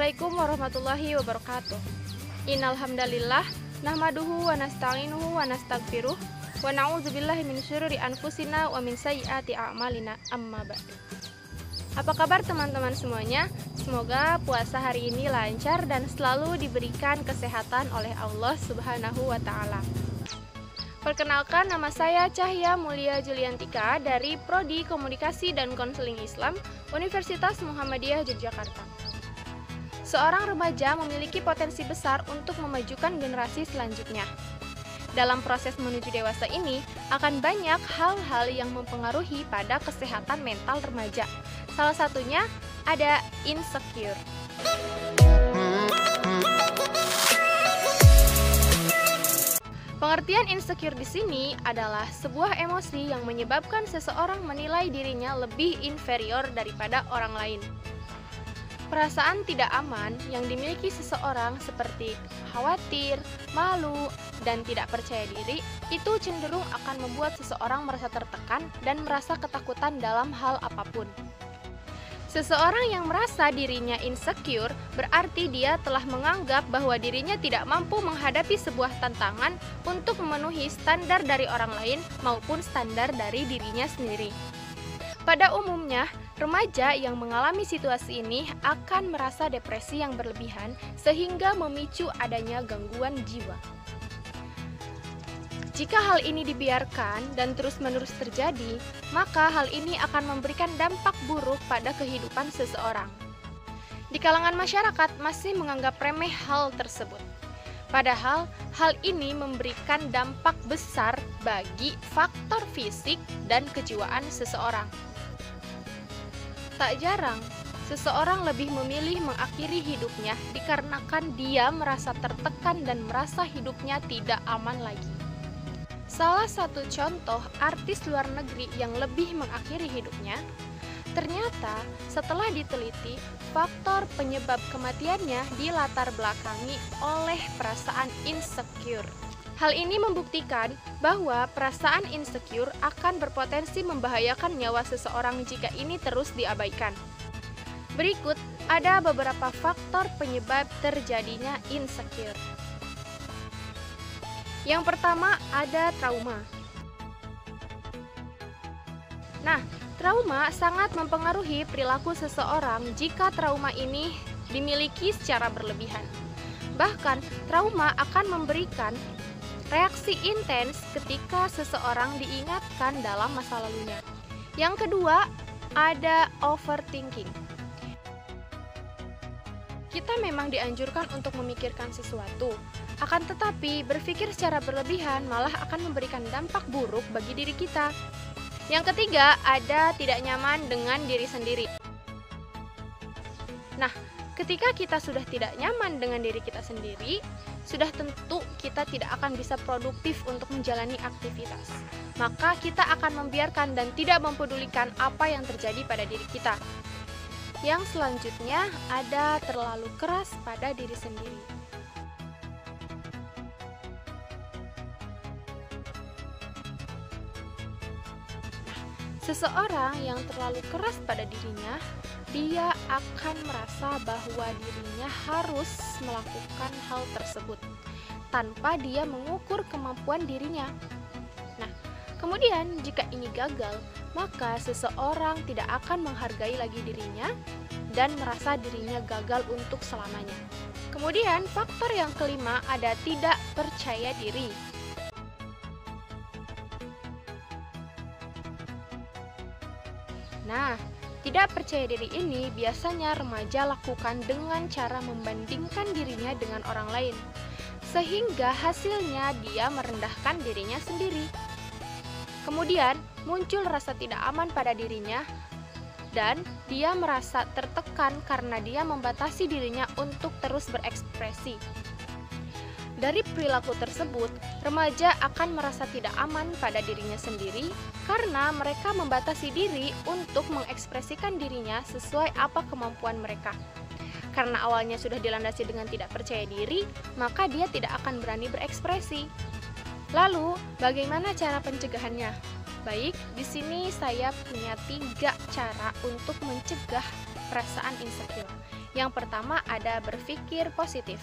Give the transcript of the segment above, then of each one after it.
Assalamualaikum warahmatullahi wabarakatuh. Innal hamdalillah nahmaduhu wa nasta'inuhu wa nastaghfiruh wa na'udzubillahi min syururi anfusina wa min sayyiati a'malina, amma ba'du. Apa kabar teman-teman semuanya? Semoga puasa hari ini lancar dan selalu diberikan kesehatan oleh Allah Subhanahu wa taala. Perkenalkan, nama saya Cahya Mulia Juliantika dari Prodi Komunikasi dan Konseling Islam Universitas Muhammadiyah Yogyakarta. Seorang remaja memiliki potensi besar untuk memajukan generasi selanjutnya. Dalam proses menuju dewasa ini, akan banyak hal-hal yang mempengaruhi pada kesehatan mental remaja. Salah satunya ada insecure. Pengertian insecure di sini adalah sebuah emosi yang menyebabkan seseorang menilai dirinya lebih inferior daripada orang lain. Perasaan tidak aman yang dimiliki seseorang seperti khawatir, malu, dan tidak percaya diri itu cenderung akan membuat seseorang merasa tertekan dan merasa ketakutan dalam hal apapun. Seseorang yang merasa dirinya insecure berarti dia telah menganggap bahwa dirinya tidak mampu menghadapi sebuah tantangan untuk memenuhi standar dari orang lain maupun standar dari dirinya sendiri. Pada umumnya, remaja yang mengalami situasi ini akan merasa depresi yang berlebihan sehingga memicu adanya gangguan jiwa. Jika hal ini dibiarkan dan terus-menerus terjadi, maka hal ini akan memberikan dampak buruk pada kehidupan seseorang. Di kalangan masyarakat masih menganggap remeh hal tersebut. Padahal hal ini memberikan dampak besar bagi faktor fisik dan kejiwaan seseorang. Tak jarang, seseorang lebih memilih mengakhiri hidupnya dikarenakan dia merasa tertekan dan merasa hidupnya tidak aman lagi. Salah satu contoh artis luar negeri yang lebih mengakhiri hidupnya, ternyata setelah diteliti, faktor penyebab kematiannya dilatar belakangi oleh perasaan insecure. Hal ini membuktikan bahwa perasaan insecure akan berpotensi membahayakan nyawa seseorang jika ini terus diabaikan. Berikut ada beberapa faktor penyebab terjadinya insecure. Yang pertama ada trauma. Nah, trauma sangat mempengaruhi perilaku seseorang jika trauma ini dimiliki secara berlebihan. Bahkan, trauma akan memberikan reaksi intens ketika seseorang diingatkan dalam masa lalunya. Yang kedua, ada overthinking. Kita memang dianjurkan untuk memikirkan sesuatu, akan tetapi berpikir secara berlebihan malah akan memberikan dampak buruk bagi diri kita. Yang ketiga, ada tidak nyaman dengan diri sendiri. Nah, ketika kita sudah tidak nyaman dengan diri kita sendiri, sudah tentu kita tidak akan bisa produktif untuk menjalani aktivitas. Maka kita akan membiarkan dan tidak mempedulikan apa yang terjadi pada diri kita. Yang selanjutnya ada terlalu keras pada diri sendiri. Seseorang yang terlalu keras pada dirinya, dia akan merasa bahwa dirinya harus melakukan hal tersebut tanpa dia mengukur kemampuan dirinya. Nah, kemudian jika ini gagal, maka seseorang tidak akan menghargai lagi dirinya dan merasa dirinya gagal untuk selamanya. Kemudian faktor yang kelima ada tidak percaya diri. Nah, tidak percaya diri ini biasanya remaja lakukan dengan cara membandingkan dirinya dengan orang lain, sehingga hasilnya dia merendahkan dirinya sendiri. Kemudian muncul rasa tidak aman pada dirinya dan dia merasa tertekan karena dia membatasi dirinya untuk terus berekspresi. Dari perilaku tersebut, remaja akan merasa tidak aman pada dirinya sendiri karena mereka membatasi diri untuk mengekspresikan dirinya sesuai apa kemampuan mereka. Karena awalnya sudah dilandasi dengan tidak percaya diri, maka dia tidak akan berani berekspresi. Lalu, bagaimana cara pencegahannya? Baik, di sini saya punya 3 cara untuk mencegah perasaan insecure. Yang pertama ada berpikir positif.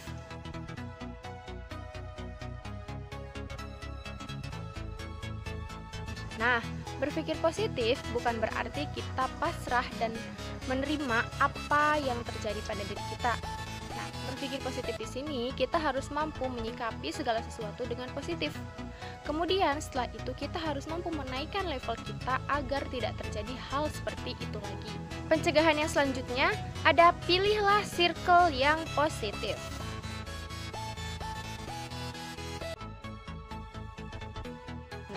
Nah, berpikir positif bukan berarti kita pasrah dan menerima apa yang terjadi pada diri kita. Nah, berpikir positif di sini kita harus mampu menyikapi segala sesuatu dengan positif. Kemudian setelah itu kita harus mampu menaikkan level kita agar tidak terjadi hal seperti itu lagi. Pencegahan yang selanjutnya ada pilihlah circle yang positif.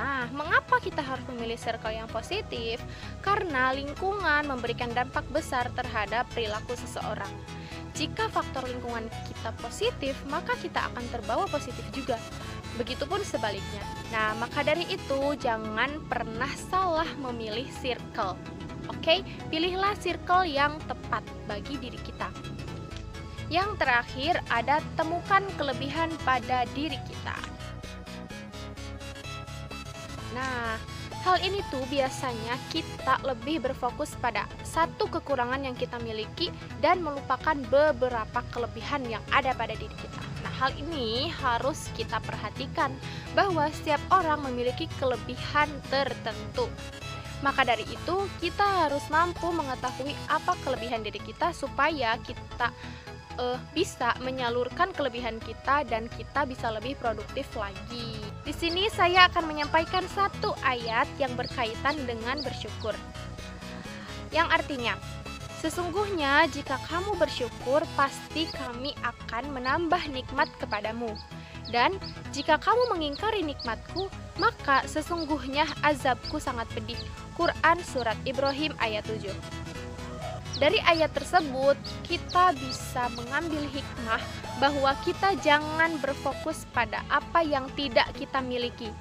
Nah, mengapa kita harus memilih circle yang positif? Karena lingkungan memberikan dampak besar terhadap perilaku seseorang. Jika faktor lingkungan kita positif, maka kita akan terbawa positif juga. Begitupun sebaliknya. Nah, maka dari itu jangan pernah salah memilih circle. Oke, pilihlah circle yang tepat bagi diri kita. Yang terakhir ada temukan kelebihan pada diri kita. Nah, hal ini tuh biasanya kita lebih berfokus pada satu kekurangan yang kita miliki dan melupakan beberapa kelebihan yang ada pada diri kita. Nah, hal ini harus kita perhatikan bahwa setiap orang memiliki kelebihan tertentu. Maka dari itu, kita harus mampu mengetahui apa kelebihan diri kita supaya kita bisa menyalurkan kelebihan kita dan kita bisa lebih produktif lagi. Di sini saya akan menyampaikan satu ayat yang berkaitan dengan bersyukur. Yang artinya, sesungguhnya jika kamu bersyukur, pasti kami akan menambah nikmat kepadamu. Dan jika kamu mengingkari nikmatku, maka sesungguhnya azabku sangat pedih. Quran Surat Ibrahim ayat 7. Dari ayat tersebut, kita bisa mengambil hikmah bahwa kita jangan berfokus pada apa yang tidak kita miliki.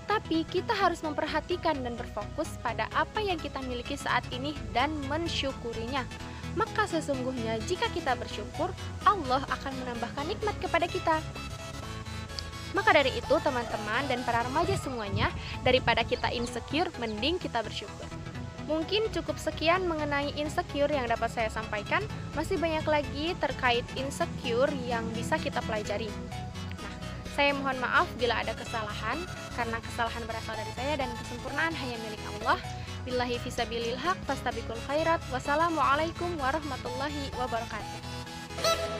Tapi kita harus memperhatikan dan berfokus pada apa yang kita miliki saat ini dan mensyukurinya. Maka sesungguhnya jika kita bersyukur, Allah akan menambahkan nikmat kepada kita. Maka dari itu teman-teman dan para remaja semuanya, daripada kita insecure, mending kita bersyukur. Mungkin cukup sekian mengenai insecure yang dapat saya sampaikan. Masih banyak lagi terkait insecure yang bisa kita pelajari. Nah, saya mohon maaf bila ada kesalahan, karena kesalahan berasal dari saya dan kesempurnaan hanya milik Allah. Billahi fisabilil haq, fastabiqul khairat. Wassalamualaikum warahmatullahi wabarakatuh.